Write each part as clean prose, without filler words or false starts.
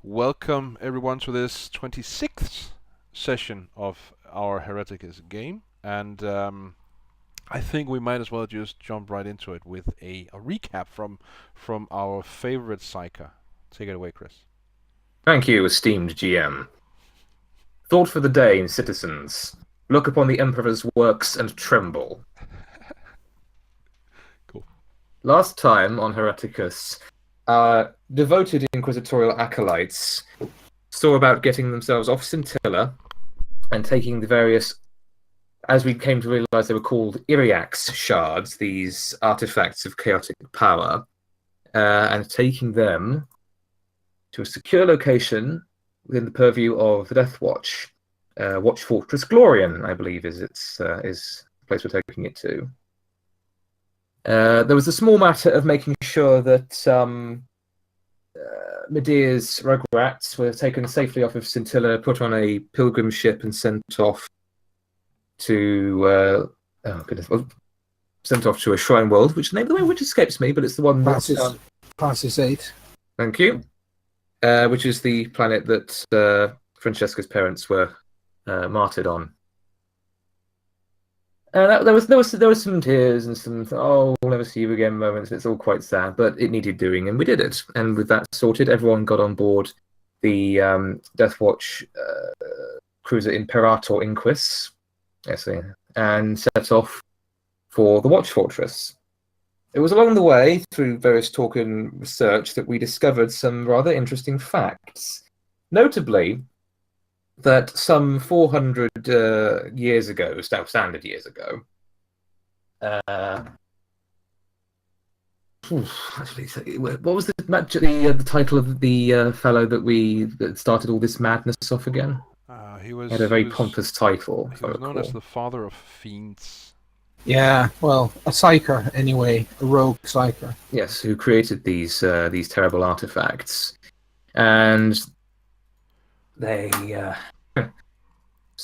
Welcome everyone to this 26th session of our Hereticus game, and I think we might as well just jump right into it with a recap from our favorite Psyker. Take it away, Chris. Thank you, esteemed GM. Thought for the day, citizens. Look upon the Emperor's works and tremble. Cool. Last time on Hereticus, our devoted inquisitorial acolytes saw about getting themselves off Scintilla and taking the various, as we came to realize they were called Iriax shards, these artifacts of chaotic power, and taking them to a secure location within the purview of the Death Watch. Watch Fortress Glorian, I believe, is the place we're taking it to. There was a small matter of making sure that Medea's rugrats were taken safely off of Scintilla, put on a pilgrim ship, and sent off to sent off to a shrine world, which the name of the which escapes me, but it's the one Francis 8. Thank you. Which is the planet that Francesca's parents were martyred on. There was some tears and some we'll never see you again moments. It's all quite sad, but it needed doing, and we did it. And with that sorted, everyone got on board the Death Watch cruiser Imperator Inquis, and set off for the Watch Fortress. It was along the way, through various talk and research, that we discovered some rather interesting facts. Notably, that some 400 years ago, standard years ago, actually, what was the title of the fellow that started all this madness off again? He had a very pompous title. He was known as the Father of Fiends. Yeah, well, a psyker anyway, a rogue psyker. Yes, who created these terrible artifacts, and they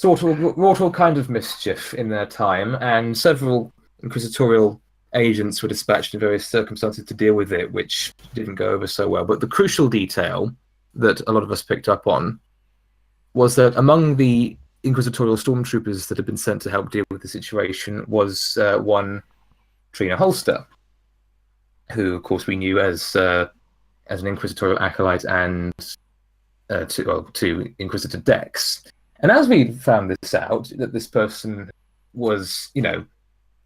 wrought all kind of mischief in their time, and several inquisitorial agents were dispatched in various circumstances to deal with it, which didn't go over so well. But the crucial detail that a lot of us picked up on was that among the inquisitorial stormtroopers that had been sent to help deal with the situation was one Trina Holster, who, of course, we knew as an inquisitorial acolyte and to Inquisitor Dex. And as we found this out, that this person was,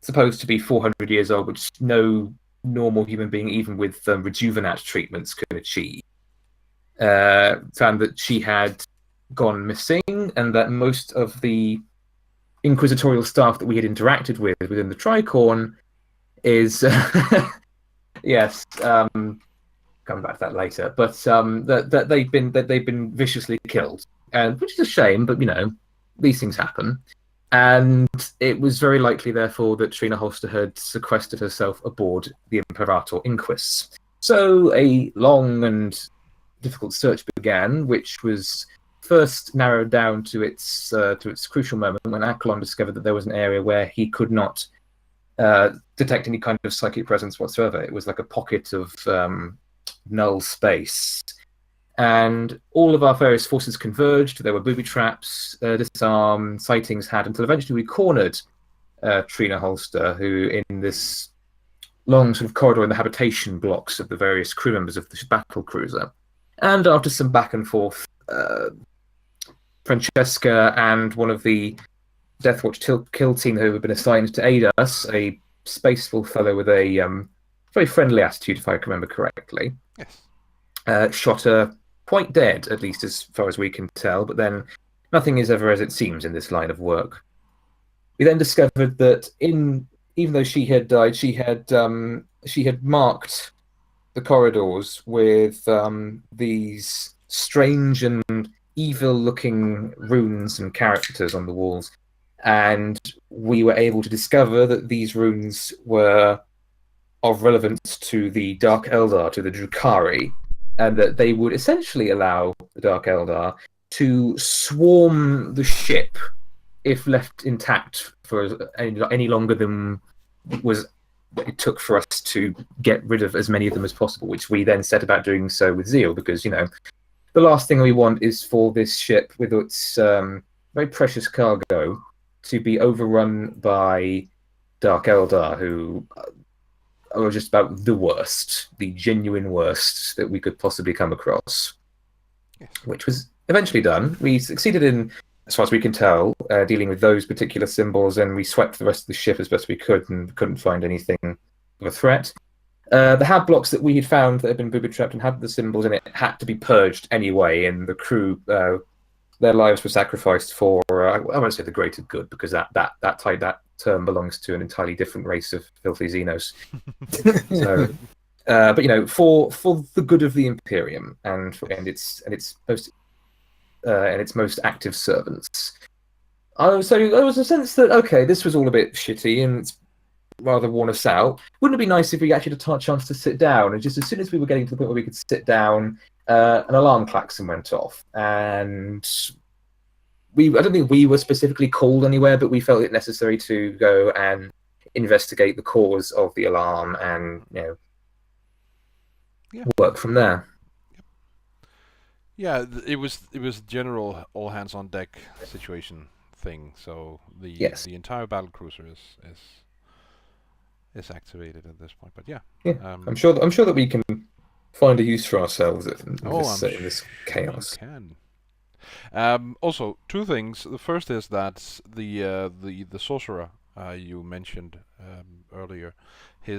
supposed to be 400 years old, which no normal human being, even with rejuvenat treatments, could achieve, found that she had gone missing, and that most of the inquisitorial staff that we had interacted with within the Tricorn is yes, come back to that later, but that they've been viciously killed, and which is a shame, but these things happen. And it was very likely, therefore, that Trina Holster had sequestered herself aboard the Imperator Inquis. So a long and difficult search began, which was first narrowed down to its crucial moment when Acklon discovered that there was an area where he could not detect any kind of psychic presence whatsoever. It was like a pocket of null space. And all of our various forces converged. There were booby traps, disarm, sightings had, until eventually we cornered Trina Holster, who in this long sort of corridor in the habitation blocks of the various crew members of the battle cruiser. And after some back and forth, Francesca and one of the Death Watch kill team who had been assigned to aid us, a spaceful fellow with a very friendly attitude, if I can remember correctly, yes, shot her quite dead, at least as far as we can tell, but then nothing is ever as it seems in this line of work. We then discovered that even though she had died, she had marked the corridors with these strange and evil-looking runes and characters on the walls, and we were able to discover that these runes were of relevance to the Dark Eldar, to the Drukhari, and that they would essentially allow the Dark Eldar to swarm the ship if left intact for any longer than it took for us to get rid of as many of them as possible, which we then set about doing so with zeal, because, the last thing we want is for this ship with its very precious cargo to be overrun by Dark Eldar, who are just about the worst, the genuine worst that we could possibly come across. Yes. Which was eventually done. We succeeded in, as far as we can tell, dealing with those particular symbols, and we swept the rest of the ship as best we could and couldn't find anything of a threat. The hab blocks that we had found that had been booby-trapped and had the symbols in it had to be purged anyway, and the crew, their lives were sacrificed for, I won't say the greater good, because that term belongs to an entirely different race of filthy Xenos. So, but you know, for the good of the Imperium and its most active servants. So there was a sense that, okay, this was all a bit shitty and it's rather worn us out. Wouldn't it be nice if we actually had a chance to sit down? And just as soon as we were getting to the point where we could sit down, an alarm klaxon went off, and I don't think we were specifically called anywhere, but we felt it necessary to go and investigate the cause of the alarm and, you know, work from there. Yeah, it was general all hands on deck situation thing. So the entire battle cruiser is activated at this point. But yeah, I'm sure that we can find a use for ourselves in this chaos. We can. Also, two things. The first is that the sorcerer you mentioned earlier, he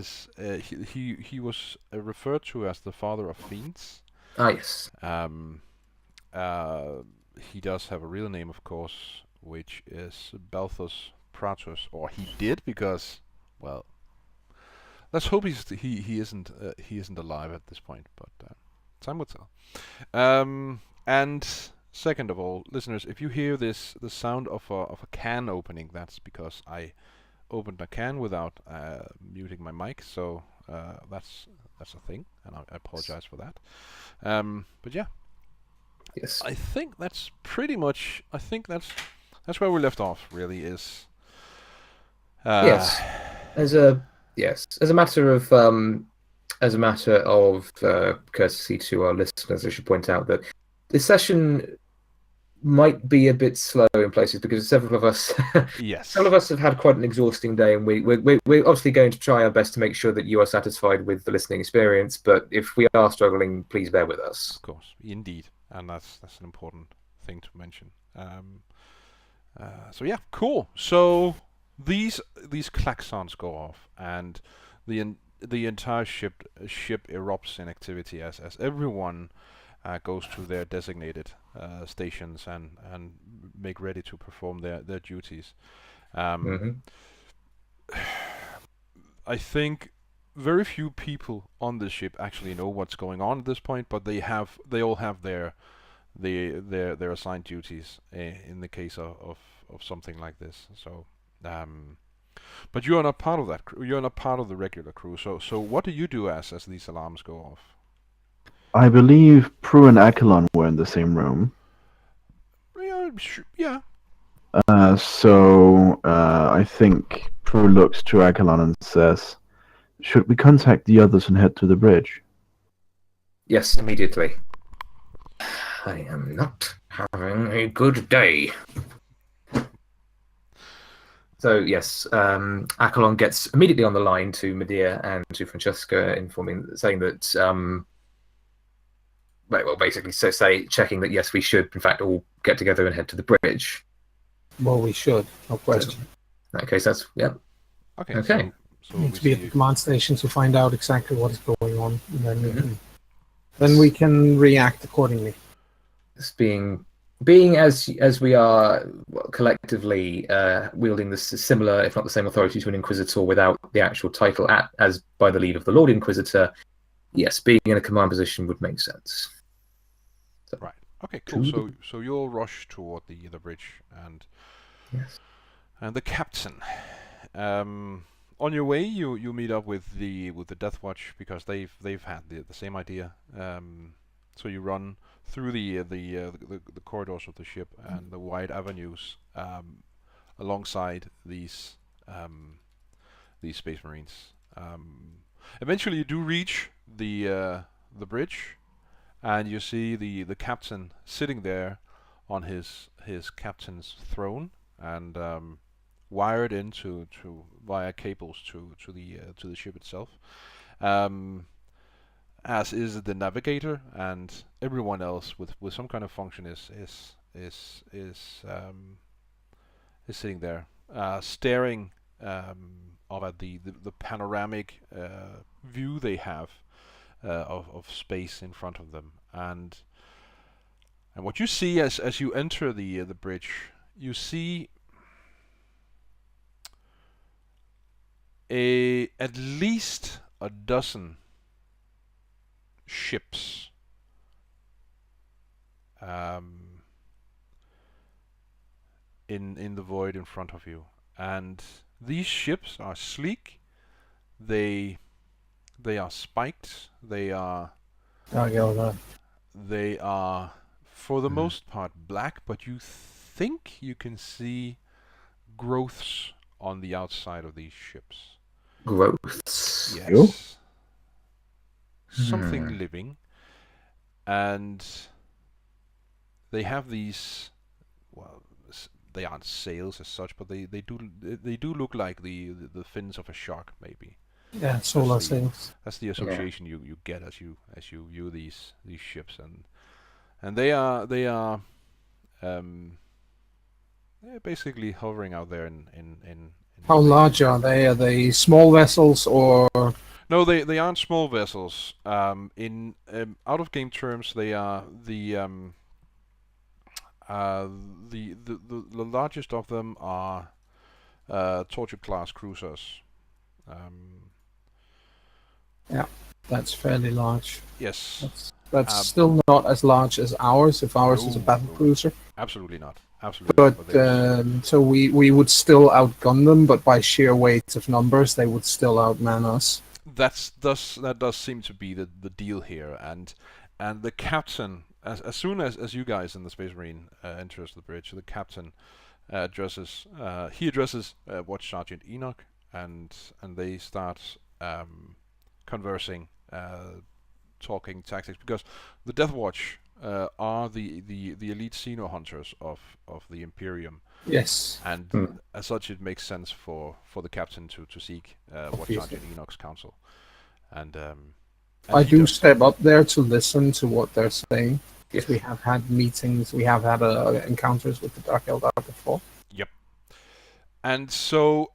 was referred to as the father of fiends. Ah, yes. He does have a real name, of course, which is Balthus Praetus, or he did, because, well, let's hope he isn't alive at this point, but time will tell. And second of all, listeners, if you hear the sound of a can opening, that's because I opened a can without muting my mic, so that's a thing, and I apologize for that. But yeah. Yes. I think that's pretty much. I think that's where we left off. Really is. Yes. As a matter of courtesy to our listeners, I should point out that this session might be a bit slow in places because several of us have had quite an exhausting day, and we're obviously going to try our best to make sure that you are satisfied with the listening experience. But if we are struggling, please bear with us. Of course, indeed. And that's an important thing to mention. So yeah, cool. So these klaxons go off, and the entire ship erupts in activity as everyone goes to their designated stations and make ready to perform their duties. I think very few people on the ship actually know what's going on at this point, but they all have their assigned duties in the case of something like this. So, but you are not part of that. You're not part of the regular crew. So what do you do as these alarms go off? I believe Prue and Achelon were in the same room. Yeah. So I think Prue looks to Achelon and says, "Should we contact the others and head to the bridge?" Yes, immediately. I am not having a good day. So yes, Achelon gets immediately on the line to Medea and to Francesca, saying that, basically, checking that yes, we should in fact all get together and head to the bridge. Well, we should, no question. So, in that case, that's Okay. So need to be at the command station to find out exactly what is going on, and then we can react accordingly. This being as we are collectively wielding this similar, if not the same, authority to an Inquisitor without the actual title, as by the lead of the Lord Inquisitor, yes, being in a command position would make sense. So, right. Okay. Cool. So you'll rush toward the bridge and the captain. On your way, you meet up with the Death Watch because they've had the same idea. So you run through the corridors of the ship and the wide avenues alongside these Space Marines. Eventually, you do reach the bridge, and you see the captain sitting there on his captain's throne, and wired into via cables to the ship itself. As is the navigator, and everyone else with some kind of function is sitting there, staring up at the panoramic view they have of space in front of them. And what you see as you enter the bridge, you see at least a dozen ships in the void in front of you, and these ships are sleek. They are spiked. They are for the most part black, but you think you can see growths on the outside of these ships. Growths. Yes. Cool. Something living, and they have these. Well, they aren't sails as such, but they do look like the fins of a shark, maybe. Yeah, solar That's the- sails. That's the association you get as you view these ships, and they're basically hovering out there in How space. large are they? Are they small vessels or? No, they aren't small vessels. In out of game terms, they are the largest of them are torture class cruisers. That's fairly large. Yes, That's still not as large as ours. If ours is a No, battle no. cruiser, absolutely not. Absolutely not. but there's- so we would still outgun them, but by sheer weight of numbers, they would still outman us. that does seem to be the deal here, and the captain, as soon as you guys in the Space Marine enters the bridge, the captain addresses Watch Sergeant Enoch, and they start conversing, talking tactics, because the Death Watch are the elite Xeno hunters of the Imperium. Yes. And as such, it makes sense for the captain to seek Watch Obviously. Sergeant Enoch's counsel. And I he do does. step up there to listen to what they're saying. Yes. We have had meetings, we have had encounters with the Dark Eldar before. Yep. And so,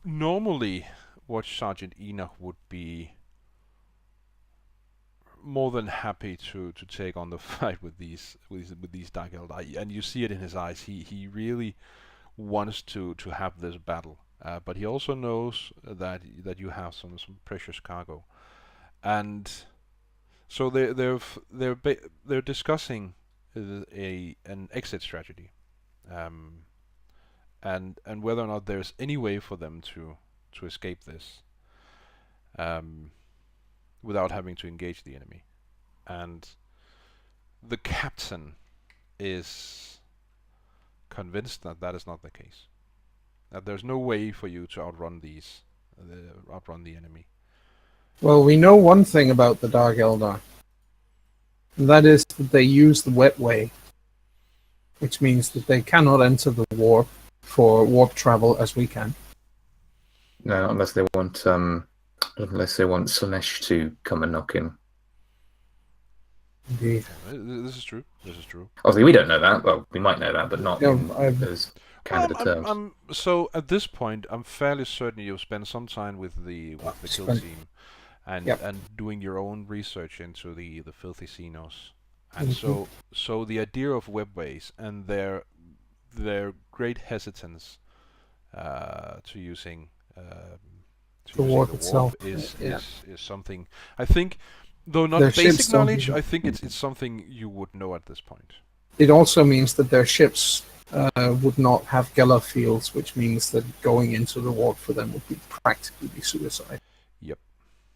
normally, Watch Sergeant Enoch would be more than happy to take on the fight with these Dark Eldar, and you see it in his eyes. He really wants to have this battle, but he also knows that you have some precious cargo, and so they're discussing an exit strategy, and whether or not there's any way for them to escape this without having to engage the enemy. And the captain is convinced that that is not the case. That there's no way for you to outrun the enemy. Well, we know one thing about the Dark Eldar. And that is that they use the wet way, which means that they cannot enter the warp for warp travel as we can. No, not unless they want Slanesh to come and knock in. Indeed. This is true. This is true. Obviously, we don't know that. Well, we might know that, but not Yeah, in as candidate terms. So at this point, I'm fairly certain you've spent some time with the kill team, and Yep. and doing your own research into the filthy Xenos, and Mhm. so the idea of webways and their great hesitance to using The warp itself. is Yeah. is something I think, though not Their basic ships don't knowledge. even- I think it's something you would know at this point. It also means that their ships would not have Geller fields, which means that going into the warp for them would be practically suicide. Yep.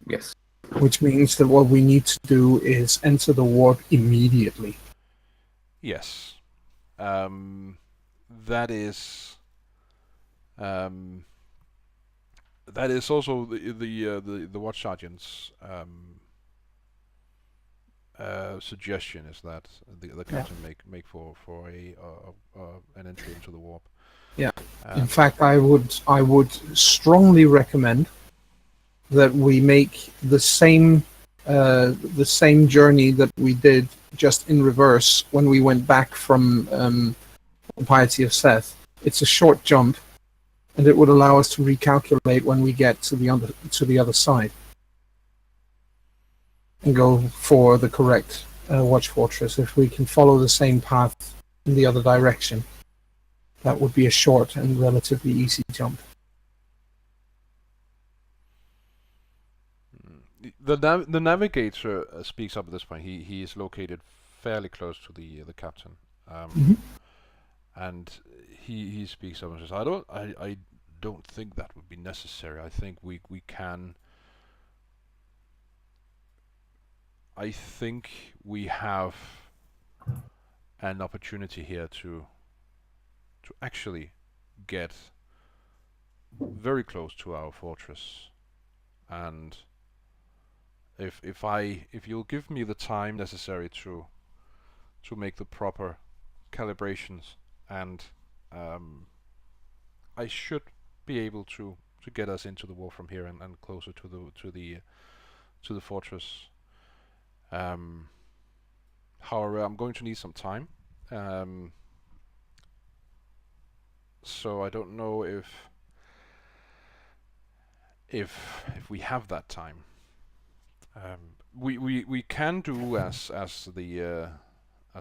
Yes. Which means that what we need to do is enter the warp immediately. Yes. That is. That is also the watch sergeant's suggestion is that the captain make for an entry into the warp. Yeah. In fact, I would strongly recommend that we make the same journey that we did, just in reverse, when we went back from the Piety of Seth. It's a short jump, and it would allow us to recalculate when we get to the other side, and go for the correct watch fortress. If we can follow the same path in the other direction, that would be a short and relatively easy jump. The navigator speaks up at this point. He is located fairly close to the captain, and he speaks up and says, I don't think that would be necessary. I think we can. I think we have an opportunity here to actually get very close to our fortress, and if you'll give me the time necessary to make the proper calibrations, and I should be able to get us into the war from here and closer to the fortress. However, I'm going to need some time. So I don't know if we have that time. We can do as the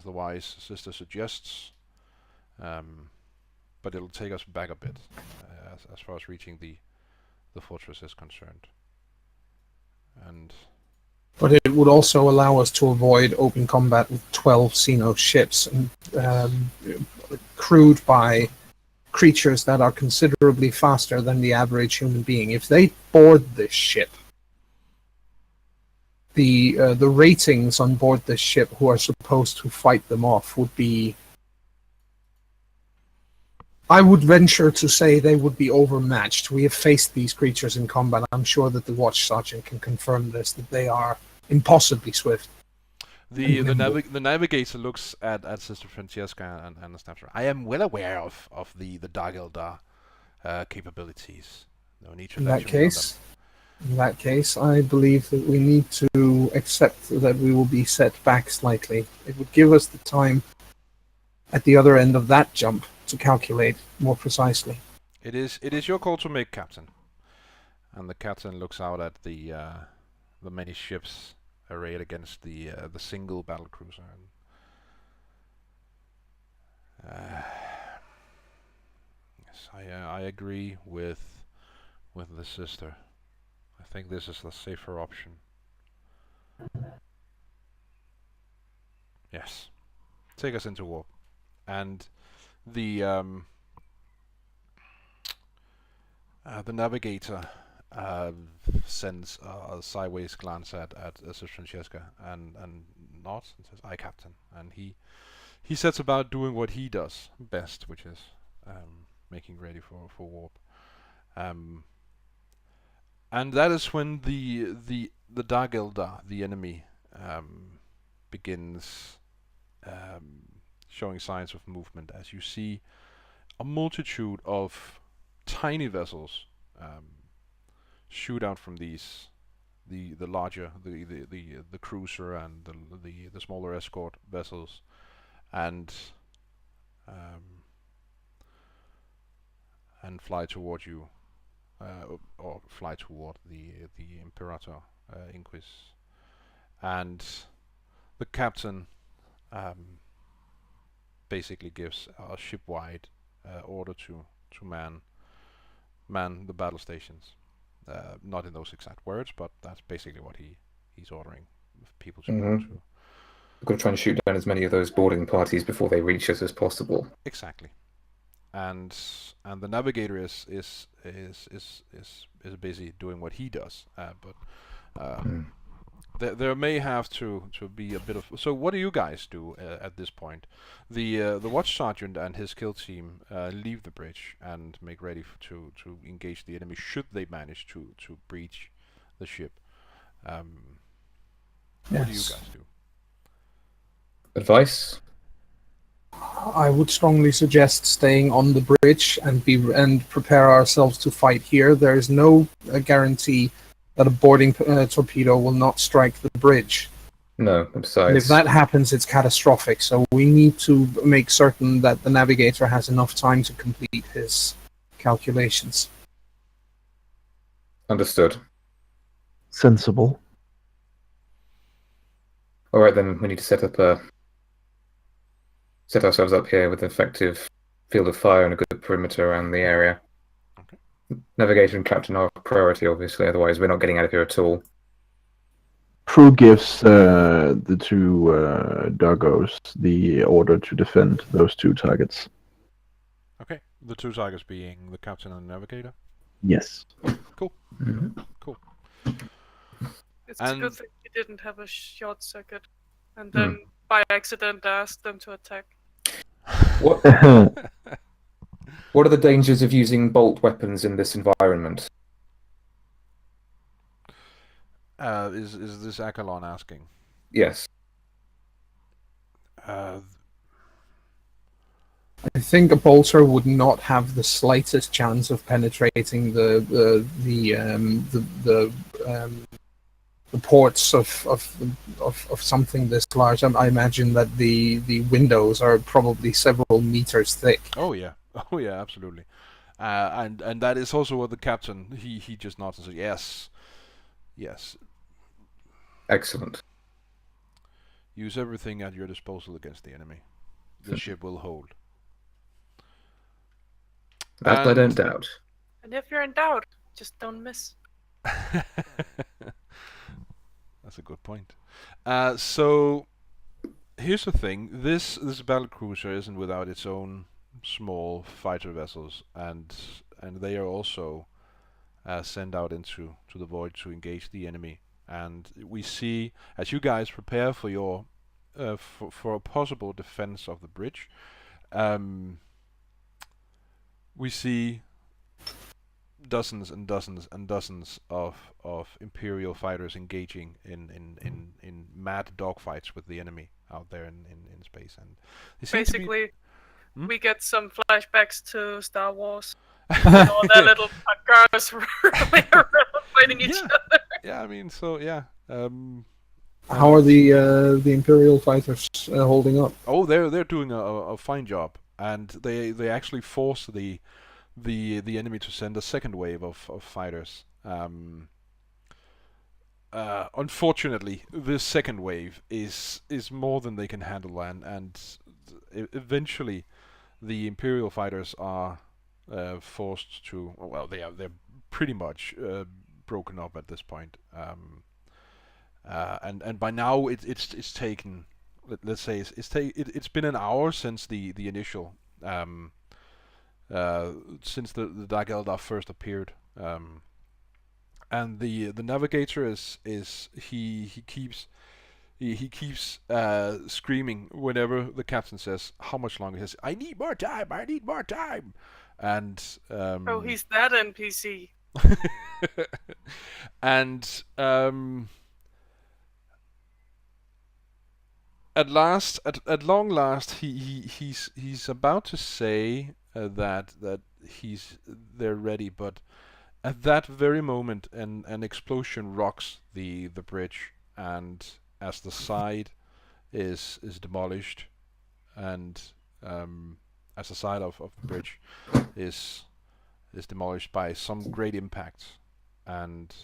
wise sister suggests, but it'll take us back a bit as far as reaching the fortress is concerned. But it would also allow us to avoid open combat with 12 Xeno ships, and crewed by creatures that are considerably faster than the average human being. If they board this ship, the ratings on board this ship who are supposed to fight them off would be, I would venture to say, they would be overmatched. We have faced these creatures in combat. I'm sure that the Watch Sergeant can confirm this, that they are impossibly swift. The navigator looks at Sister Francesca and snaps her. I am well aware of the Dark Eldar capabilities. No need to in that case, I believe that we need to accept that we will be set back slightly. It would give us the time at the other end of that jump to calculate more precisely. It is your call to make, Captain. And the captain looks out at the many ships arrayed against the single battle cruiser. Yes, I agree with the sister. I think this is the safer option. Yes, take us into war, and the navigator sends a sideways glance at Sister Francesca and nods and says, "Aye, Captain." And he sets about doing what he does best, which is making ready for warp. And that is when the Dark Eldar, the enemy, begins showing signs of movement. As you see a multitude of tiny vessels shoot out from these, the larger, the cruiser and the smaller escort vessels, and fly toward you, or fly toward the Imperator Inquis. And the captain basically gives a ship-wide order to man the battle stations. Not in those exact words, but that's basically what he's ordering people to go to. We've got to try and shoot down as many of those boarding parties before they reach us as possible. Exactly. And the navigator is busy doing what he does, but there may have to be a bit of. So what do you guys do at this point? The watch sergeant and his kill team leave the bridge and make ready to engage the enemy should they manage to breach the ship. What do you guys do? Advice? I would strongly suggest staying on the bridge and prepare ourselves to fight here. There is no guarantee that a boarding torpedo will not strike the bridge. No, And besides. if that happens, it's catastrophic. So we need to make certain that the navigator has enough time to complete his calculations. Understood. Sensible. Alright then, we need to set ourselves up here with an effective field of fire and a good perimeter around the area. Okay. Navigator and captain are a priority, obviously, otherwise we're not getting out of here at all. Prue gives the two Dargos the order to defend those two targets. Okay. The two targets being the captain and the navigator. Yes. Mm-hmm. It's a And- good thing we didn't have a short circuit, and then by accident asked them to attack. What are the dangers of using bolt weapons in this environment? Is this Akalon asking? Yes. I think a bolter would not have the slightest chance of penetrating the ports of something this large. I imagine that the windows are probably several meters thick. Oh yeah. Oh yeah, absolutely. And that is also what the captain he just nods and says yes. Excellent. Use everything at your disposal against the enemy. The ship will hold. That I don't doubt. And if you're in doubt, just don't miss. That's a good point. So here's the thing: this battle cruiser isn't without its own small fighter vessels, and they are also sent out into the void to engage the enemy. And we see, as you guys prepare for your for a possible defense of the bridge, we see dozens and dozens and dozens of Imperial fighters engaging in mad dogfights with the enemy out there in space, and they seem to be- Basically, Hmm? we get some flashbacks to Star Wars. And all their little cars running around fighting each Yeah. other. yeah, I mean, so yeah. How are the Imperial fighters holding up? Oh, they're doing a fine job, and they actually force the enemy to send a second wave of fighters. Unfortunately, this second wave is more than they can handle, and eventually the Imperial fighters are forced to. Well, they're pretty much broken up at this point. And by now it's taken. Let's say it's been an hour since the initial. Since the Dark Eldar first appeared, and the navigator he keeps screaming whenever the captain says how much longer. He says, "I need more time," and Oh, he's that NPC. and at long last, he's about to say that they're ready, but at that very moment, an explosion rocks the bridge, and as the side is demolished, and as the side of the bridge is demolished by some great impact, and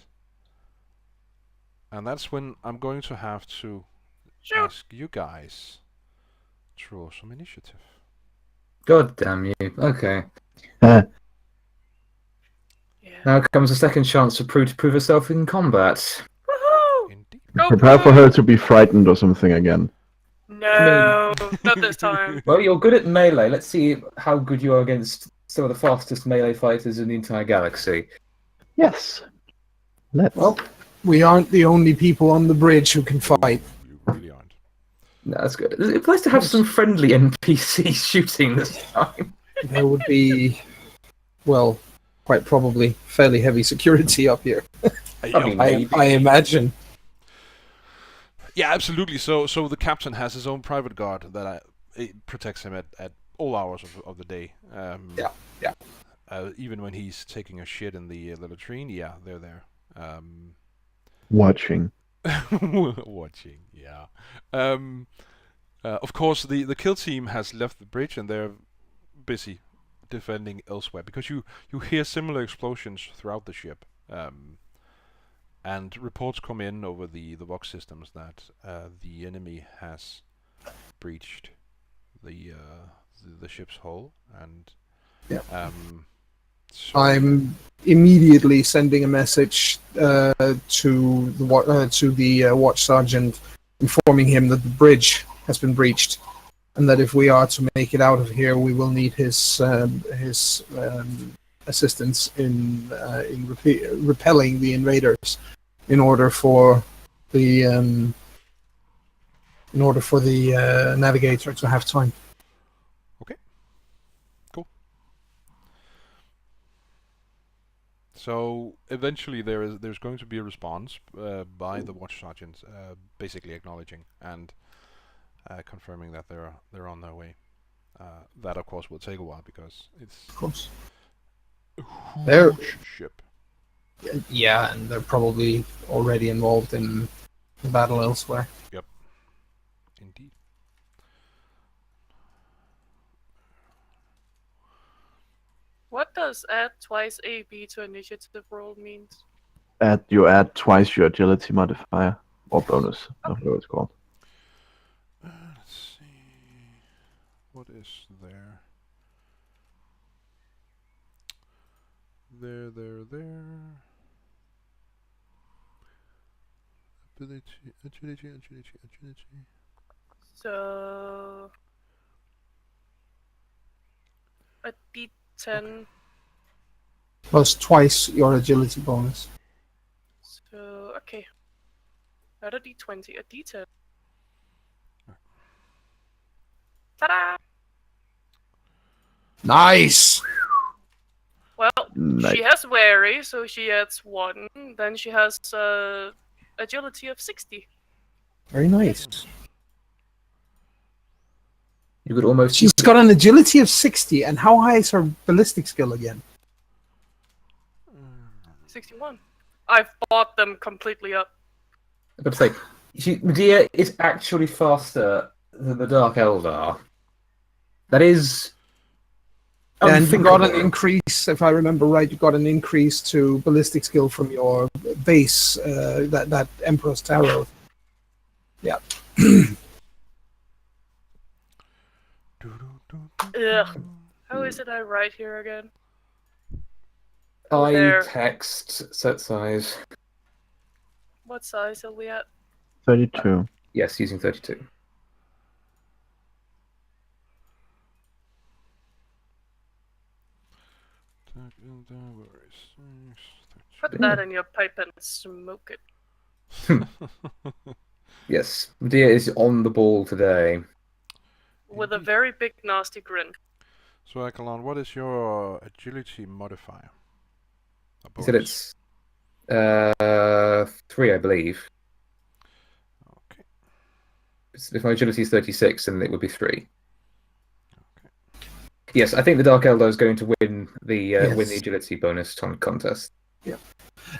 that's when I'm going to have to Shoot. ask you guys to roll some initiative. God damn you. Okay. Yeah. Now comes a second chance for Prue to prove herself in combat. Woohoo! Indeed. Go Prepare for Blue! her to be frightened or something again. No, not this time. Well, you're good at melee. Let's see how good you are against some of the fastest melee fighters in the entire galaxy. Yes. Let's. Well, we aren't the only people on the bridge who can fight. You really aren't. No, that's good. It's nice to have some friendly NPCs shooting this time. There would be, well, quite probably fairly heavy security up here. I mean, I imagine. Yeah, absolutely. So the captain has his own private guard that it protects him at all hours of the day. Yeah. Even when he's taking a shit in the latrine, yeah, they're there. Watching. Watching, yeah. Of course, the kill team has left the bridge and they're busy defending elsewhere because you hear similar explosions throughout the ship. And reports come in over the vox systems that the enemy has breached the ship's hull, and Yeah. so I'm immediately sending a message to the watch sergeant, informing him that the bridge has been breached, and that if we are to make it out of here, we will need his assistance in repelling the invaders, in order for the navigator to have time. So eventually there's going to be a response by the watch sergeants, basically acknowledging and confirming that they're on their way. That of course will take a while because it's Of course. a They're- huge ship. Yeah, and they're probably already involved in the battle elsewhere. Indeed. What does add twice AB to initiative roll means? You add twice your agility modifier or bonus. I don't know what it's called. Let's see. What is there? There. Agility. So a D10. Plus twice your agility bonus. So okay. Not a D20, a D10. Ta-da! Nice! Well, Nice. she has wary, so she adds 1. Then she has agility of 60. Very nice. You could almost. She's got an agility of 60, and how high is her ballistic skill again? 61. I've bought them completely up. I've got to say, Medea is actually faster than the Dark Eldar. That is. And you got an unthinkable. increase, if I remember right, you got an increase to ballistic skill from your base, that Emperor's Tarot. Yeah. Ugh. How is it I write here again? I There. text set size. What size are we at? 32. Yes, using 32. Put that in your pipe and smoke it. Yes, Medea is on the ball today. With a very big nasty grin. So Akalon, what is your agility modifier? He said it's 3, I believe. Okay. If my agility is 36, then it would be 3. Yes, I think the Dark Eldar is going to win the agility bonus contest. Yeah.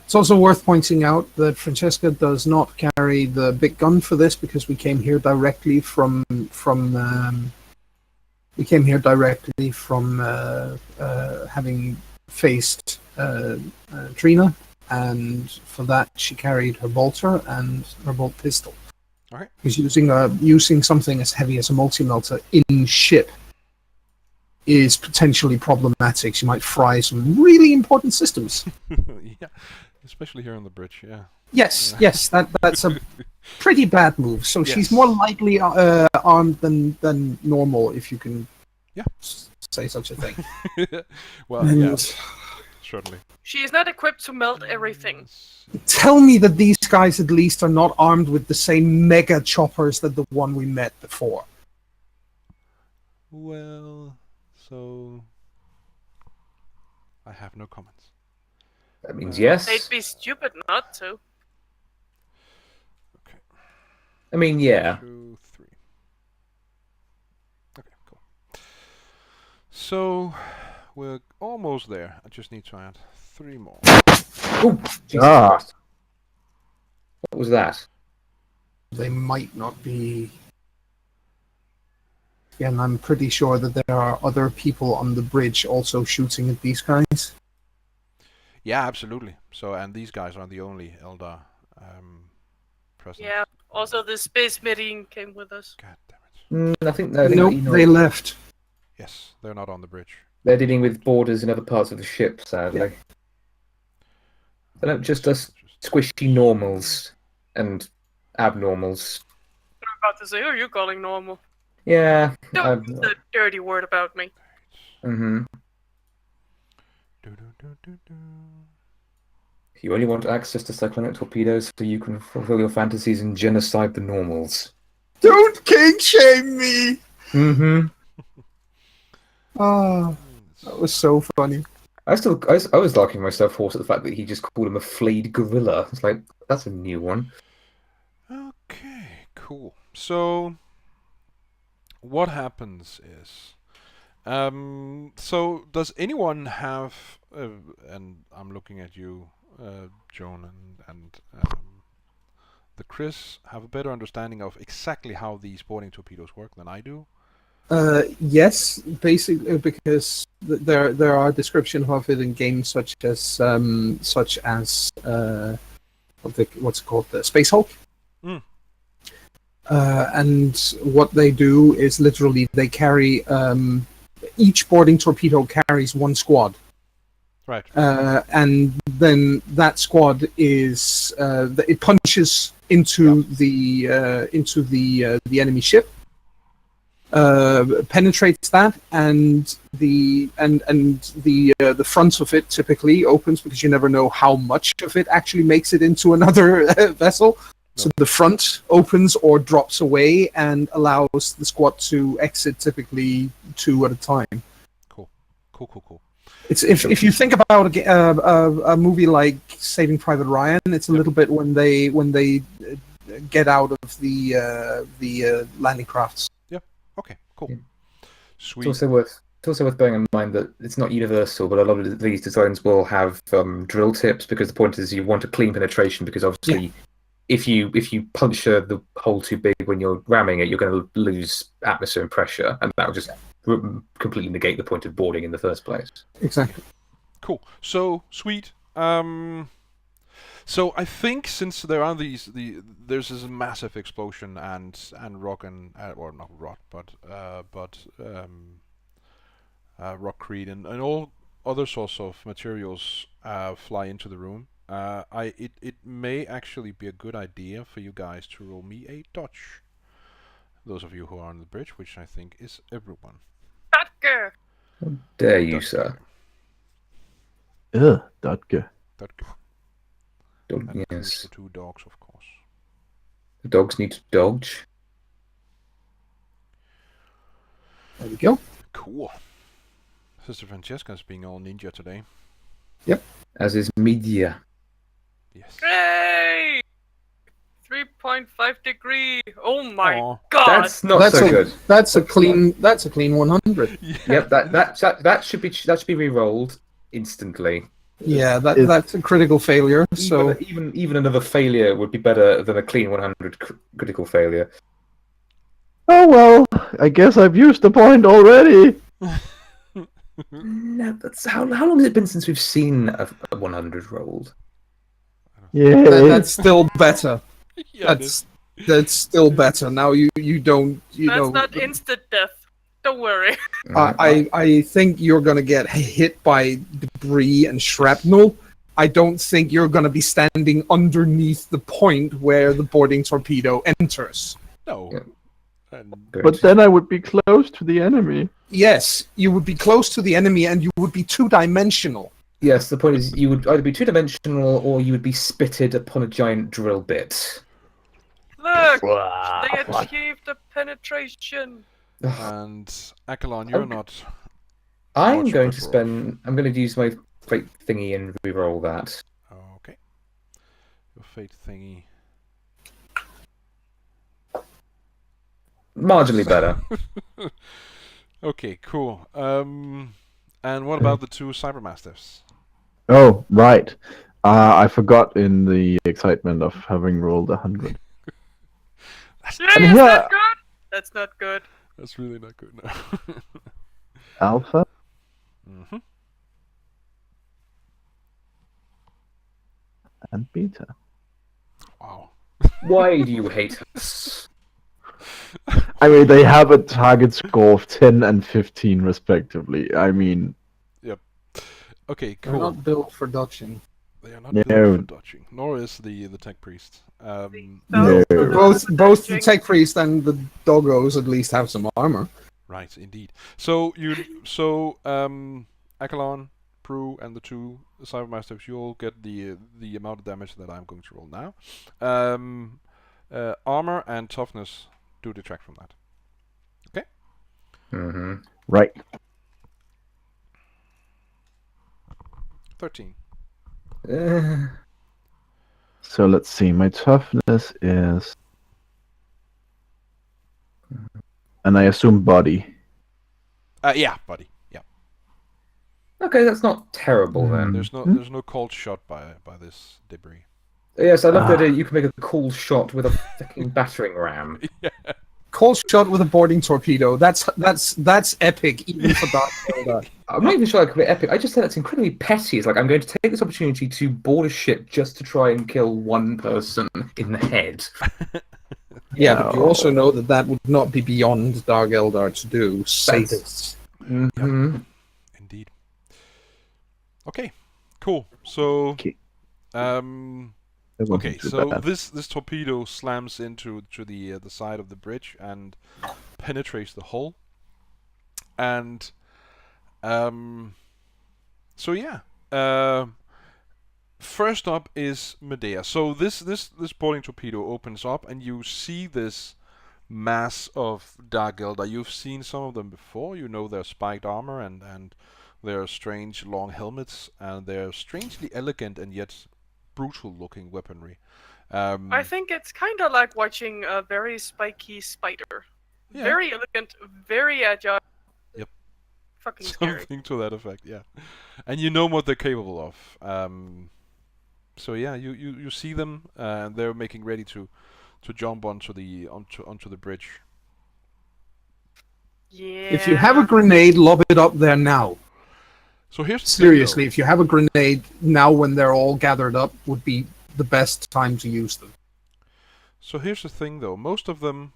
It's also worth pointing out that Francesca does not carry the big gun for this, because we came here directly from having faced Trina, and for that she carried her bolter and her bolt pistol. Okay. Because using something as heavy as a multi-melter in ship is potentially problematic. She might fry some really important systems. Yeah, especially here on the bridge. Yeah. Yes, that's a pretty bad move. So Yes. she's more likely armed than normal, if you can say such a thing. Well, And yeah, certainly. She is not equipped to melt everything. tell me that these guys at least are not armed with the same mega choppers that the one we met before. Well, so I have no comments. That means yes. They'd be stupid not to. Okay. I mean, yeah. 2, 3. Okay, cool. So we're almost there. I just need to add 3 more. Oh, Jesus Ah. Christ. What was that? They might not be. And I'm pretty sure that there are other people on the bridge also shooting at these guys. Yeah, absolutely. So, and these guys are the only Eldar present. Yeah. Also, the Space Marine came with us. God damn it. I think no, Nope, they left. Yes, they're not on the bridge. they're dealing with borders in other parts of the ship, sadly. They don't just us squishy normals and abnormals. I'm about to say, who are you calling normal? Yeah. Don't use that dirty word about me. Mm-hmm. Do-do-do-do-do. You only want access to cyclonic torpedoes so you can fulfill your fantasies and genocide the normals. Don't king shame me! Mm-hmm. Ah, that was so funny. I was larking myself horse at the fact that he just called him a flayed gorilla. It's like, that's a new one. Okay, cool. So, what happens is, so does anyone have, and I'm looking at you, Joan and the Chris, have a better understanding of exactly how these boarding torpedoes work than I do? Yes, basically because there are descriptions of it in games such as what's it called, the Space Hulk. Mm. And what they do is literally they carry each boarding torpedo carries one squad. Right. And then that squad is it punches into the enemy ship, penetrates that, and the front of it typically opens because you never know how much of it actually makes it into another vessel. So the front opens or drops away and allows the squad to exit, typically 2 at a time. Cool. It's if you think about a movie like Saving Private Ryan, it's a little bit when they get out of the landing crafts. Okay, cool. Yeah. Sweet. It's also worth bearing in mind that it's not universal, but a lot of these designs will have drill tips, because the point is you want a clean penetration, because obviously if you punch the hole too big when you're ramming it, you're going to lose atmosphere and pressure, and that will just completely negate the point of boarding in the first place. Exactly. Cool. So sweet. So I think since there are there's this massive explosion and rock and or not rock but rockcrete and all other sorts of materials fly into the room. It may actually be a good idea for you guys to roll me a dodge. Those of you who are on the bridge, which I think is everyone. Dodger! How dare you, Dodge. sir? Ugh, Dodge. And includes Yes. the 2 dogs, of course. The dogs need to dodge. There we go. Cool. Sister Francesca's being all ninja today. As is media. Yes. Yay! 3.5 degree. Oh my Aw. god! That's not so good. That's a clean 100. Yep, that should be re-rolled instantly. Yeah, that's a critical failure. So Even another failure would be better than a clean 100 critical failure. Oh well, I guess I've used the point already. No, that's how long has it been since we've seen a 100 rolled? Yeah. that's still better. Yeah, it is. That's still better. Now you don't That's not instant death. Don't worry. I think you're gonna get hit by debris and shrapnel. I don't think you're gonna be standing underneath the point where the boarding torpedo enters. No. Yeah. And But then I would be close to the enemy. Yes, you would be close to the enemy and you would be 2-dimensional. Yes, the point is you would either be 2-dimensional or you would be spitted upon a giant drill bit. Look! They achieved the penetration. and Akalon, you're Okay. not. I'm Watch going to peripheral. I'm going to use my fate thingy and re-roll that. Okay. Your fate thingy. Marginally better. Okay, cool. And what about the two Cybermastiffs? Oh, right. I forgot in the excitement of having rolled 100. Yeah, And is here- that good? That's not good. That's really not good now. Alpha Mm-hmm. and Beta. Wow. Why do you hate us? I mean, they have a target score of 10 and 15 respectively. I mean, Okay, They're cool. not built for dodging. They are not No. built for dodging, nor is the tech priest. No. Both the tech priest and the doggos at least have some armor. Right, indeed. So Akalon, Prue, and the two Cybermastiffs, you'll get the amount of damage that I'm going to roll now. Armor and toughness do detract from that. Mm-hmm. right. 13. So let's see. My toughness is. And I assume body. Yeah, buddy. Yeah. Okay, that's not terrible then. There's no cold shot by this debris. Yes, I love the idea you can make a cool shot with a fucking battering ram. Yeah. Cold shot with a boarding torpedo. That's epic even for Dark Eldar. I'm not even sure I could be epic. I just said that's incredibly petty. It's like I'm going to take this opportunity to board a ship just to try and kill one person in the head. Yeah, but you also know that would not be beyond Dark Eldar to do. Sadists. Mm-hmm. Indeed. Okay. Cool. So. Okay. That wasn't Okay, too so bad. this torpedo slams into the side of the bridge and penetrates the hull, and so yeah. First up is Medea. So this boarding torpedo opens up, and you see this mass of Dark Eldar. You've seen some of them before. You know their spiked armor and their strange long helmets, and their strangely elegant and yet brutal-looking weaponry. I think it's kind of like watching a very spiky spider. Yeah. Very elegant, very agile. Yep. Fucking scary. Something to that effect, yeah. And you know what they're capable of. So yeah, you see them, and they're making ready to jump onto the bridge. Yeah. If you have a grenade, lob it up there now. So here's the thing, Seriously, though. if you have a grenade now when they're all gathered up, would be the best time to use them. So here's the thing, though. Most of them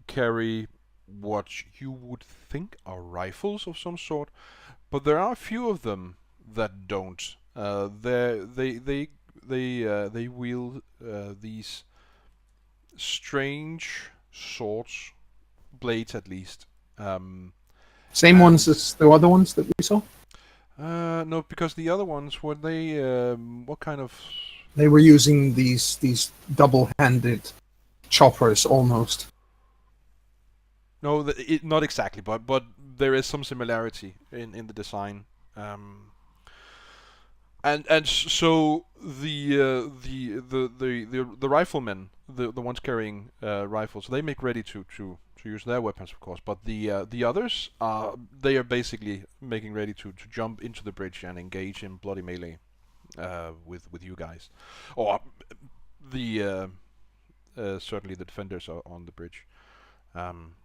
carry what you would think are rifles of some sort, but there are a few of them that don't. They wield these strange swords, blades at least. Same ones as the other ones that we saw? No, because the other ones were they what kind of? They were using these double-handed choppers almost. No, not exactly, but there is some similarity in the design. So the riflemen, the ones carrying rifles, they make ready to use their weapons, of course. But the others they are basically making ready to jump into the bridge and engage in bloody melee with you guys, or the certainly the defenders are on the bridge.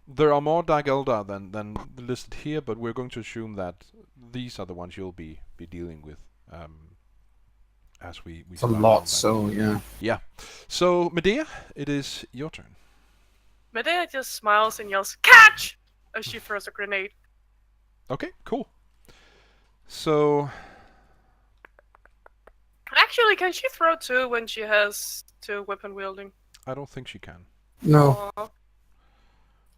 There are more Dark Eldar than listed here, but we're going to assume that these are the ones you'll be dealing with. As we It's a start lot, on that. so yeah. Yeah. So Medea, it is your turn. Medea just smiles and yells, "Catch!" as she throws a grenade. Okay, cool. So Actually, can she throw two when she has two weapon wielding? I don't think she can. No. Aw.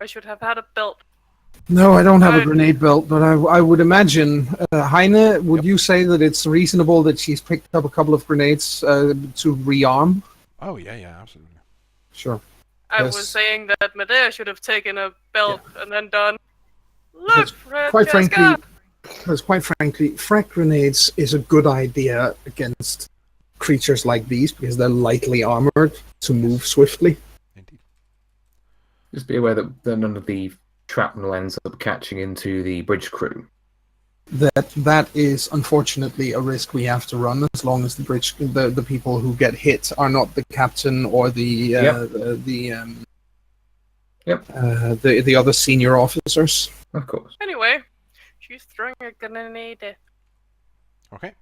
I should have had a belt. No, I don't have a Right. grenade belt, but I would imagine, Heine, would you say that it's reasonable that she's picked up a couple of grenades to rearm? Oh yeah, absolutely. Sure. I Yes. was saying that Medea should have taken a belt and then done. Look, Yes, Fred, quite Jessica! frankly, because quite frankly, frag grenades is a good idea against creatures like these because they're lightly armored to move swiftly. Indeed. Just be aware that none of the shrapnel ends up catching into the bridge crew. That is unfortunately a risk we have to run as long as the people who get hit are not the captain or the other senior officers. Of course. Anyway, she's throwing a grenade. Okay.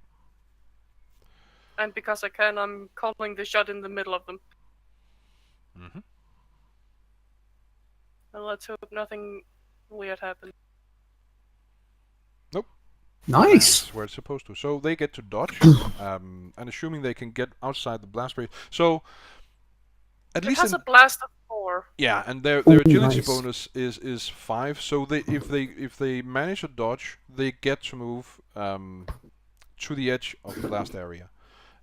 And because I can, I'm calling the shot in the middle of them. Mm-hmm. And let's hope nothing weird happens. Nice. That's where it's supposed to. So they get to dodge, and assuming they can get outside the blast radius. So at It least has a blast of 4. yeah, and their Ooh, agility nice. bonus is 5. So if they manage to dodge, they get to move to the edge of the blast area.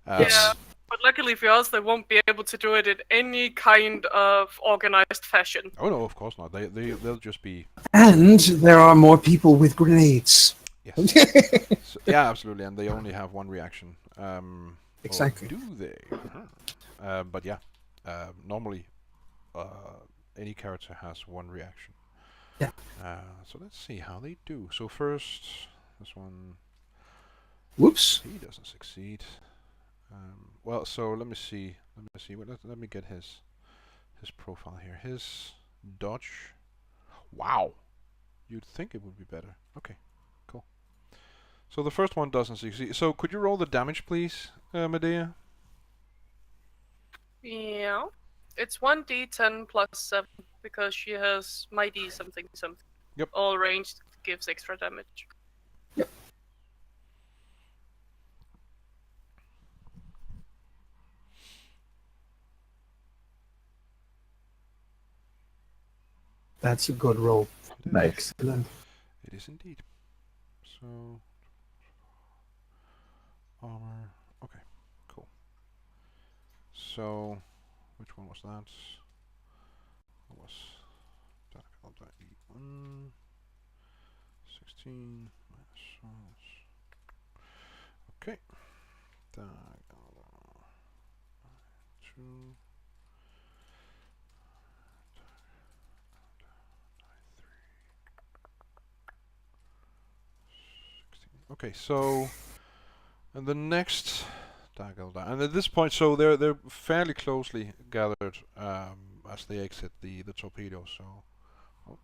Yeah, but luckily for us, they won't be able to do it in any kind of organized fashion. Oh no, of course not. They'll just be And there are more people with grenades. yes. So, yeah, absolutely, and they only have one reaction. Exactly. Or do they? But yeah, normally any character has one reaction. Yeah. So let's see how they do. So first, this one. Whoops. He doesn't succeed. Well, so let me see. Let me get his profile here. His dodge. Wow. You'd think it would be better. Okay. Cool. So the first one doesn't succeed. So could you roll the damage, please, Medea? Yeah. It's 1d10 plus 7 because she has mighty something something. Yep. All ranged gives extra damage. That's a good roll. Nice. Excellent. It is indeed. So armor. Okay. Cool. So which one was that? That was that E1. 16 minus. Okay. That 2. Okay, so and the next Dagelda, and at this point, so they're fairly closely gathered as they exit the torpedo. So, so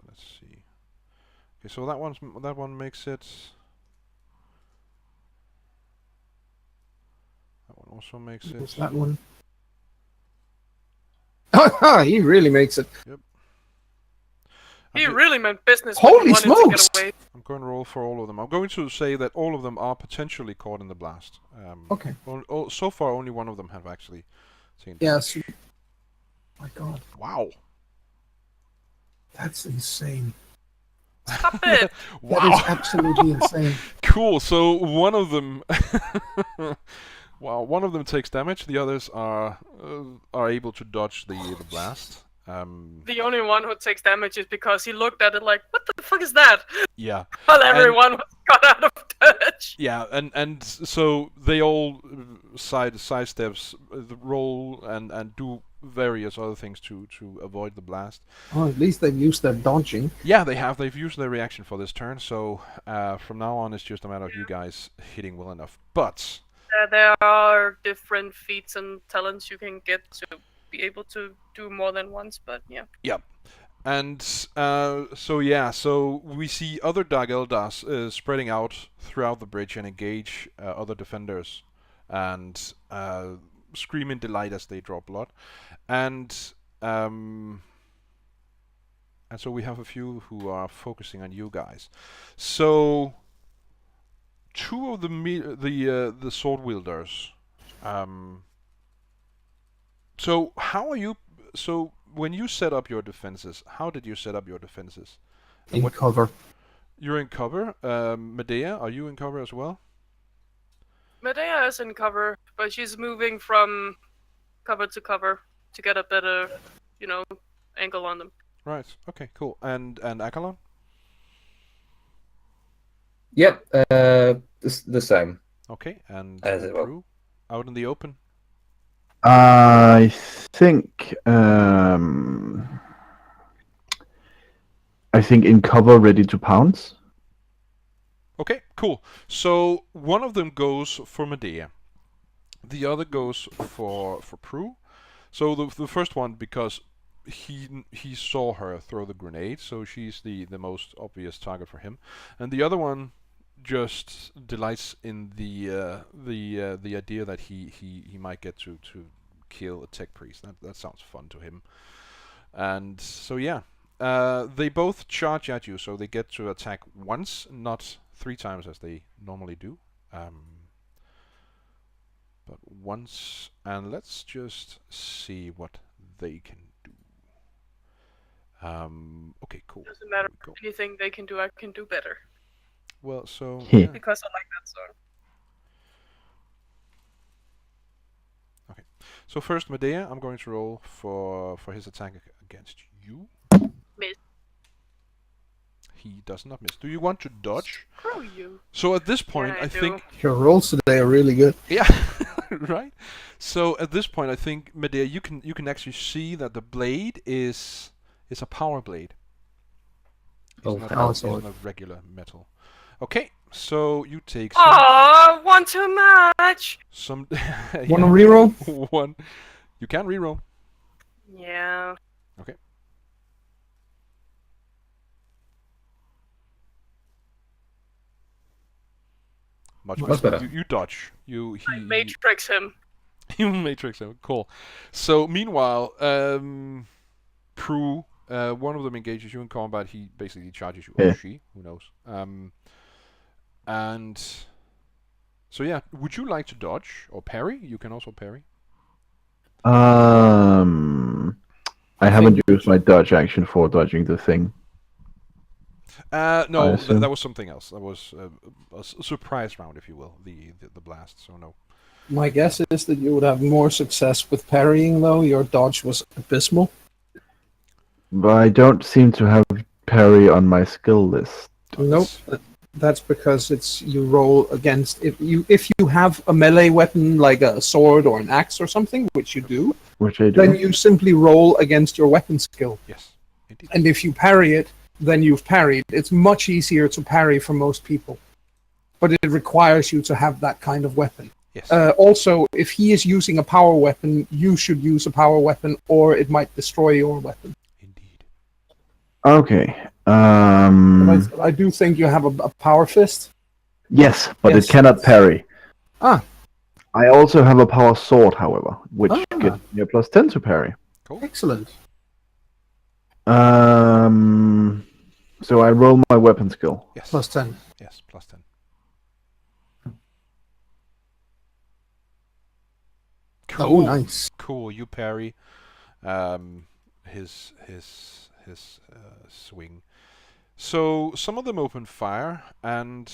let's see. Okay, so that one makes it. That one also makes What's it. that one? He really makes it. He I'm really meant business Holy when he wanted smokes! to get away. I'm going to roll for all of them. I'm going to say that all of them are potentially caught in the blast. Okay. So far, only one of them have actually seen. Yes. My God, Wow. that's insane. Stop it! Wow. That is absolutely insane. Cool. So one of them, one of them takes damage. The others are able to dodge the blast. The only one who takes damage is because he looked at it like, what the fuck is that? Yeah. While everyone was got out of touch. Yeah, and so they all sidesteps the roll and do various other things to avoid the blast. Oh, at least they've used their dodging. Yeah, they have. They've used their reaction for this turn, so from now on it's just a matter of you guys hitting well enough. But There are different feats and talents you can get to be able to do more than once, but yeah. yeah, and so we see other Dark Eldars spreading out throughout the bridge and engage other defenders, and scream in delight as they draw blood, and so we have a few who are focusing on you guys. So two of the sword wielders. So how are you? So when you set up your defenses, how did you set up your defenses? And In cover. You're in cover. Medea, are you in cover as well? Medea is in cover, but she's moving from cover to cover to get a better, angle on them. Right. Okay. Cool. And Akalon? Yep, the same. Okay. And As it will. Drew? Out in the open. I think in cover, ready to pounce. Okay, cool. So one of them goes for Medea. The other goes for Prue. So the first one, because he saw her throw the grenade, so she's the most obvious target for him, and the other one just delights in the idea that he might get to kill a tech priest. That sounds fun to him, and so yeah, they both charge at you, so they get to attack once, not 3 times as they normally do. But once, and let's just see what they can do. Okay, cool. Doesn't matter anything they can do, I can do better. Well, so Yeah. yeah. Because I like that song. Okay. So first, Medea, I'm going to roll for his attack against you. Miss. He does not miss. Do you want to dodge? Screw you. So at this point, Yeah, I I do. think Your rolls today are really good. yeah, right. So at this point, I think Medea, you can actually see that the blade is a power blade. It's Oh, not, hell it's yeah. not regular metal. Okay, so you take Aww, one too much. some. Want to reroll? One. You can reroll. Yeah. Okay. Much That's better. better. You dodge. I matrix him. You matrix him. Cool. So meanwhile, Prue, one of them engages you in combat. He basically charges you, or Yeah. she, who knows. And so yeah, would you like to dodge or parry? You can also parry. I haven't used my dodge action for dodging the thing. No, assume. that was something else. That was a surprise round, if you will, the blast. So no. My guess is that you would have more success with parrying, though. Your dodge was abysmal. But I don't seem to have parry on my skill list. Nope. That's because it's you roll against if you have a melee weapon like a sword or an axe or something, which you do, Which I do. then you simply roll against your weapon skill. Yes, indeed. And if you parry it, then you've parried. It's much easier to parry for most people, but it requires you to have that kind of weapon. Yes. Also, if he is using a power weapon, you should use a power weapon, or it might destroy your weapon. Indeed. Okay. But I do think you have a power fist. Yes, but Yes. it cannot parry. Ah. I also have a power sword, however, which Ah. gives me a +10 to parry. Cool. Excellent. So I roll my weapon skill. Yes. +10. Yes, +10. Oh, Cool. nice. Cool. You parry his swing. So some of them open fire, and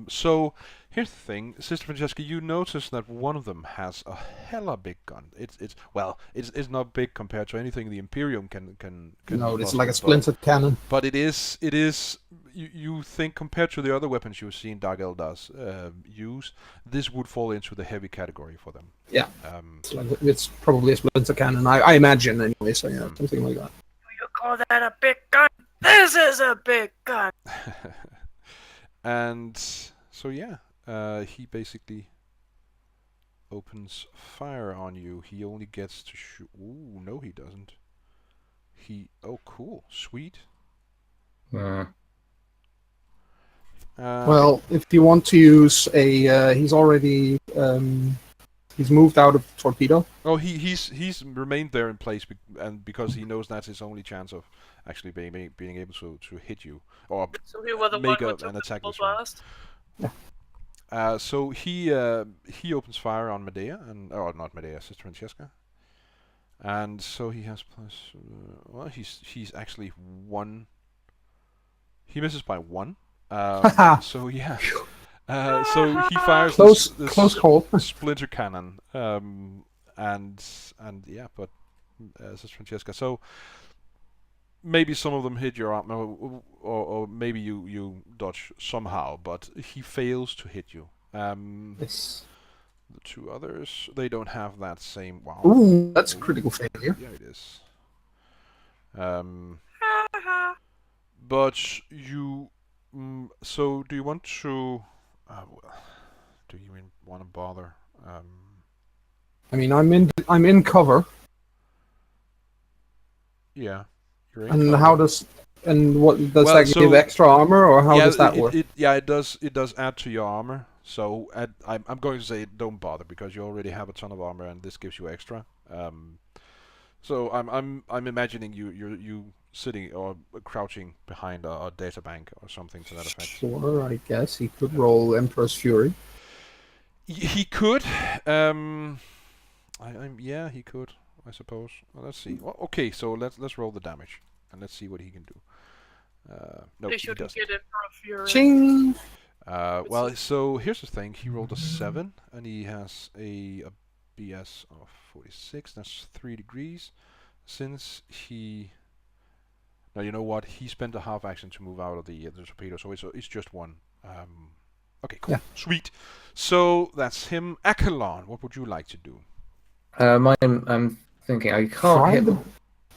so here's the thing, Sister Francesca. You notice that one of them has a hella big gun. It's not big compared to anything the Imperium can No, it's muster, like a splintered cannon. But it is. You think compared to the other weapons you've seen Dark Eldars use, this would fall into the heavy category for them. Yeah. It's probably a splinter cannon, I imagine, anyway, so yeah, something like that. You call that a big gun? This is a big gun. And so yeah, he basically opens fire on you. He only gets to shoot. Ooh, no, he doesn't. Oh, cool, sweet. Well, if you want to use a, he's already, he's moved out of torpedo. Oh, he's remained there in place, and because he knows that's his only chance of actually being able to hit you or So he was the make one with an attack the this round. blast. So he opens fire on Medea not Medea, Sister Francesca, and so he has plus. Well, he's actually 1. He misses by 1. So yeah. So he fires Close call. splinter cannon, and yeah, but Sister Francesca. So maybe some of them hit your arm, or maybe you dodge somehow, but he fails to hit you. Yes. The two others, they don't have that same. Wow. Ooh, that's a critical failure. Yeah, it is. But you. So, do you want to? Well, do you even want to bother? I mean, I'm in cover, Yeah, you're in and cover. how does what does Well, that so- give extra armor, or how yeah, does that work? It does. It does add to your armor. So I'm going to say don't bother because you already have a ton of armor, and this gives you extra. So I'm imagining you sitting or crouching behind a data bank or something to that effect. Sure, I guess he could roll Emperor's Fury. He could. Yeah, he could. I suppose. Well, let's see. Well, okay, so let's roll the damage and let's see what he can do. No, They he shouldn't doesn't. get it for a fury. Ching! Well, so here's the thing. He rolled a 7, and he has a BS of 46. That's 3 degrees. Since he... Now, you know what? He spent a half action to move out of the torpedo, so it's just 1. Okay, cool. Yeah. Sweet. So, that's him. Akelon, what would you like to do? I'm thinking I can't hit.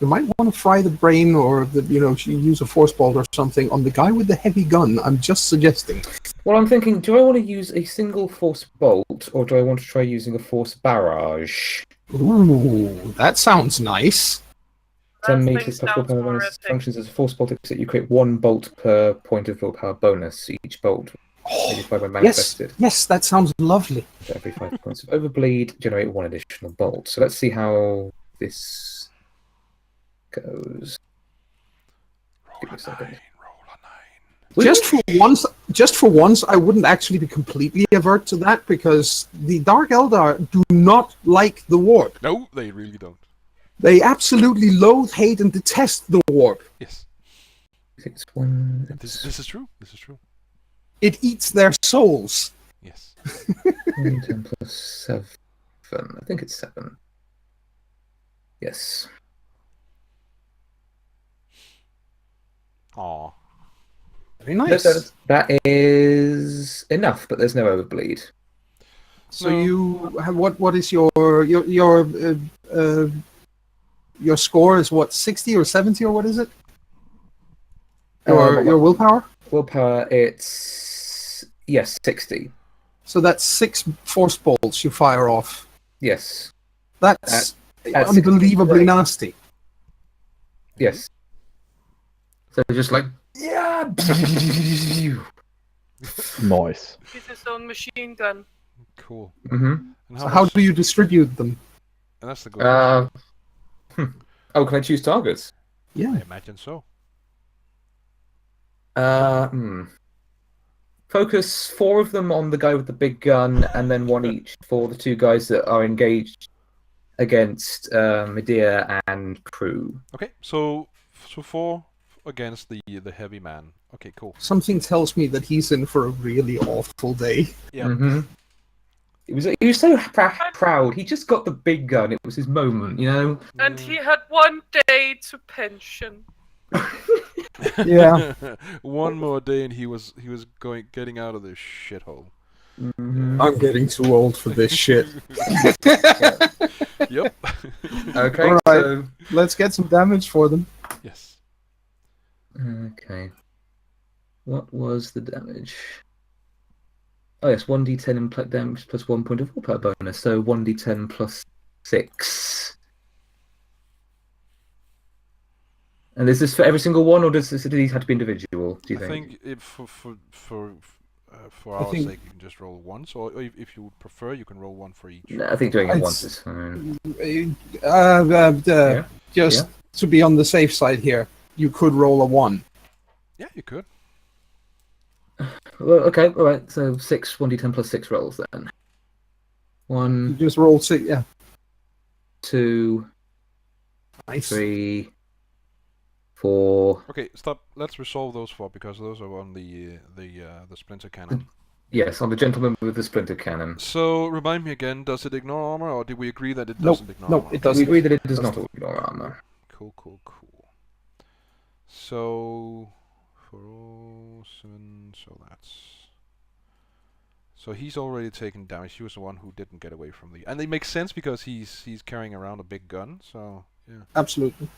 You might want to fry the brain, or use a force bolt or something on the guy with the heavy gun. I'm just suggesting. Well, I'm thinking, do I want to use a single force bolt, or do I want to try using a force barrage? Ooh, that sounds nice. 10 That meters thing plus sounds willpower bonus. horrific. Functions as a force bolt, except you create 1 bolt per point of willpower bonus. Each bolt modified when manifested. Yes, that sounds lovely. So every 5 points of overbleed, generate 1 additional bolt. So let's see how this goes. Give me a second. Roll a 9. Just for once, I wouldn't actually be completely avert to that, because the Dark Eldar do not like the warp. No, they really don't. They absolutely loathe, hate, and detest the warp. Yes. It's 1. This is true. This is true. It eats their souls. Yes. 10 plus 7. I think it's 7. Yes. Aw. Very nice. That is enough, but there's no overbleed. So No. you have what is your score is what, 60 or 70 or what is it? Your willpower? Willpower, it's 60. So that's 6 force bolts you fire off. Yes. That's at unbelievably 63. nasty. Yes. So just like, yeah. Nice. He's his own machine gun. Cool. Mm-hmm. And So how do you distribute them? And that's the good question. Oh, can I choose targets? Yeah. I imagine so. Focus 4 of them on the guy with the big gun, and then 1 each for the 2 guys that are engaged against Medea and crew. Okay, so 4 against the heavy man. Okay, cool. Something tells me that he's in for a really awful day. Yeah. Mm-hmm. He was so proud. He just got the big gun. It was his moment, you know. And he had 1 day to pension. Yeah. One more day and he was getting out of this shithole. Mm-hmm. I'm getting too old for this shit. Yep. Okay, All right. so Let's get some damage for them. Yes. okay. What was the damage? Oh yes, 1d10 impact damage plus 1 point of willpower bonus. So 1d10 plus 6. And is this for every single one, or do these have to be individual? Do you I think? think if for I our think- sake you can just roll once, or if you would prefer you can roll 1 for each. No, I think doing it I'd once is fine. Just to be on the safe side here, you could roll a 1. Yeah, you could. Well, okay, all right. So 6, 1d10 plus 6 rolls then. You 1, just roll 6. Yeah. 2, Nice. 3, 4. Okay, stop. Let's resolve those 4 because those are on the splinter cannon. Yes, on the gentleman with the splinter cannon. So remind me again, does it ignore armor, or did we agree that it Nope, doesn't ignore nope, armor? it doesn't. We agree that it does not ignore armor. Cool. So 4, 7, so that's So he's already taken damage. He was the one who didn't get away from the... And it makes sense because he's carrying around a big gun, so... Yeah. Absolutely.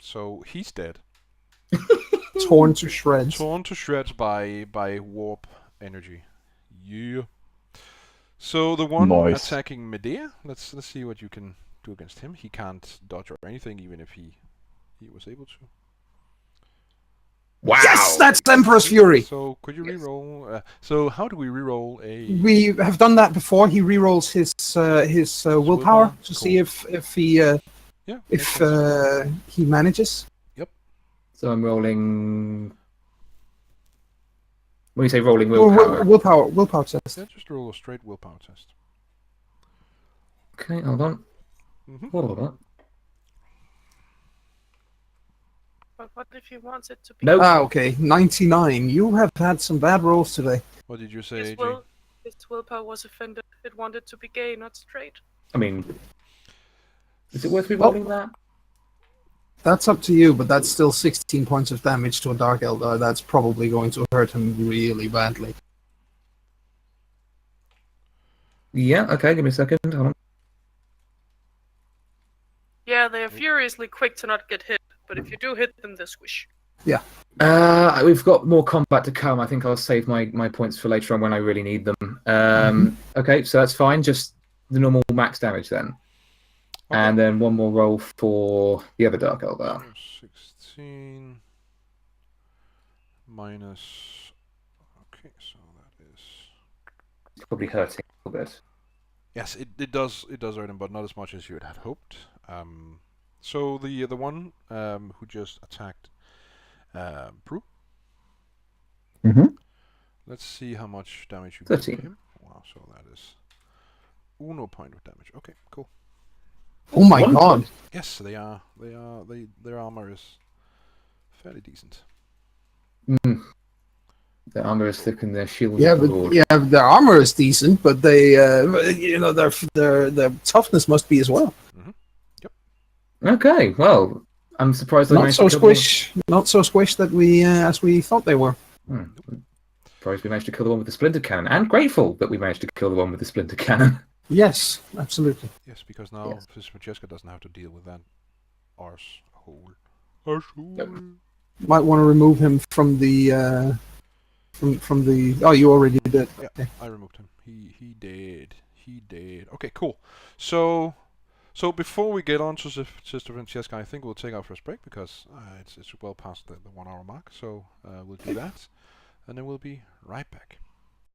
So he's dead. Torn to shreds. Torn to shreds by warp energy. Yeah. So the one Nice. attacking Medea, let's see what you can do against him. He can't dodge or anything, even if he was able to. Wow. Yes, that's Emperor's Fury. So could you reroll? So how do we reroll a? We have done that before. He rerolls his willpower to see if he Yeah. he manages. So I'm rolling. When you say rolling willpower. Willpower test. Yeah, just roll a straight willpower test. Okay, hold on. Mhm. Hold on. But what if he wants it to be? Nope. Ah, okay. 99. You have had some bad rolls today. What did you say, His, AJ? his willpower was offended. It wanted to be gay, not straight. I mean, is it worth me rolling that? That's up to you, but that's still 16 points of damage to a Dark Eldar. That's probably going to hurt him really badly. Yeah, okay, give me a second. Hold on. Yeah, they are furiously quick to not get hit, but if you do hit them, they squish. We've got more combat to come. I think I'll save my points for later on when I really need them. Okay, so that's fine. Just the normal max damage then. Okay. And then one more roll for the other Dark Eldar. 16 minus. Okay, so that is. It's probably hurting a little bit. Yes, it does hurt him, but not as much as you had hoped. So the one who just attacked Prue. Mhm. Let's see how much damage you 13. give him. Wow, so that is 1 point of damage. Okay, cool. Oh my One god. Yes, their armor is fairly decent. Their armor is thick and their shields Yeah, are but broad. yeah, their armor is decent, but they, their toughness must be as well. Okay, well, I'm surprised they Not managed so to kill squish that we as we thought they were. Surprised we managed to kill the one with the splinter cannon, and grateful that we managed to kill the one with the splinter cannon. Yes, absolutely. Yes, because now Yes. Francesca doesn't have to deal with that arsehole. Arsehole. Might want to remove him from the from the. Oh, you already did. Yeah, Okay. I removed him. He did. He did. Okay, cool. So before we get on to Sister Francesca, I think we'll take our first break because it's well past the 1 hour mark. So we'll do that, and then we'll be right back.